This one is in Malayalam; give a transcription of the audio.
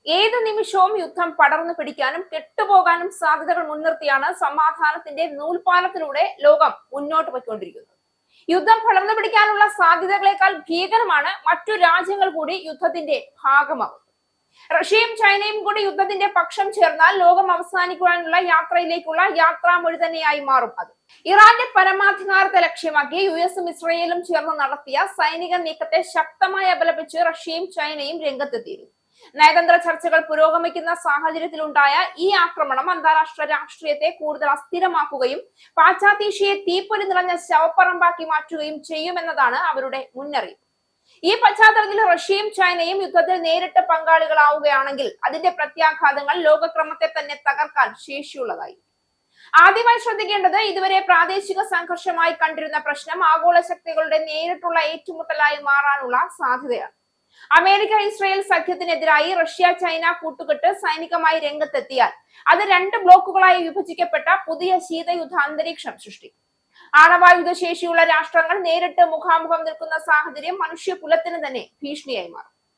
ഏത് നിമിഷവും യുദ്ധം പടർന്നു പിടിക്കാനും കെട്ടുപോകാനും സാധ്യതകൾ മുൻനിർത്തിയാണ് സമാധാനത്തിന്റെ നൂൽപാലത്തിലൂടെ ലോകം മുന്നോട്ട് പോയിക്കൊണ്ടിരിക്കുന്നത്. യുദ്ധം പടർന്നു പിടിക്കാനുള്ള സാധ്യതകളെക്കാൾ ഭീകരമാണ് മറ്റു രാജ്യങ്ങൾ കൂടി യുദ്ധത്തിന്റെ ഭാഗമാകുന്നത്. റഷ്യയും ചൈനയും കൂടി യുദ്ധത്തിന്റെ പക്ഷം ചേർന്നാൽ ലോകം അവസാനിക്കുവാനുള്ള യാത്രയിലേക്കുള്ള യാത്രാമൊഴി തന്നെയായി മാറും അത്. ഇറാന്റെ പരമാധികാരത്തെ ലക്ഷ്യമാക്കി യുഎസും ഇസ്രയേലും ചേർന്ന് നടത്തിയ സൈനിക നീക്കത്തെ ശക്തമായി അപലപിച്ച് റഷ്യയും ചൈനയും രംഗത്തെത്തിയിരുന്നു. നയതന്ത്ര ചർച്ചകൾ പുരോഗമിക്കുന്ന സാഹചര്യത്തിലുണ്ടായ ഈ ആക്രമണം അന്താരാഷ്ട്ര രാഷ്ട്രീയത്തെ കൂടുതൽ അസ്ഥിരമാക്കുകയും പാശ്ചാത്യേഷ്യയെ തീപ്പൊരി നിറഞ്ഞ ശവപ്പറമ്പാക്കി മാറ്റുകയും ചെയ്യുമെന്നതാണ് അവരുടെ മുന്നറിയിപ്പ്. ഈ പശ്ചാത്തലത്തിൽ റഷ്യയും ചൈനയും യുദ്ധത്തിൽ നേരിട്ട് പങ്കാളികളാവുകയാണെങ്കിൽ അതിന്റെ പ്രത്യാഘാതങ്ങൾ ലോകക്രമത്തെ തന്നെ തകർക്കാൻ ശേഷിയുള്ളതായി. ആദ്യമായി ശ്രദ്ധിക്കേണ്ടത്, ഇതുവരെ പ്രാദേശിക സംഘർഷമായി കണ്ടിരുന്ന പ്രശ്നം ആഗോള ശക്തികളുടെ നേരിട്ടുള്ള ഏറ്റുമുട്ടലായി മാറാനുള്ള സാധ്യതയാണ്. അമേരിക്ക ഇസ്രയേൽ സഖ്യത്തിനെതിരായി റഷ്യ ചൈന കൂട്ടുകെട്ട് സൈനികമായി രംഗത്തെത്തിയാൽ അത് രണ്ട് ബ്ലോക്കുകളായി വിഭജിക്കപ്പെട്ട പുതിയ ശീതയുദ്ധ അന്തരീക്ഷം സൃഷ്ടിക്കും. ആണവായുധ ശേഷിയുള്ള രാഷ്ട്രങ്ങൾ നേരിട്ട് മുഖാമുഖം നിൽക്കുന്ന സാഹചര്യം മനുഷ്യകുലത്തിന് തന്നെ ഭീഷണിയായി മാറും.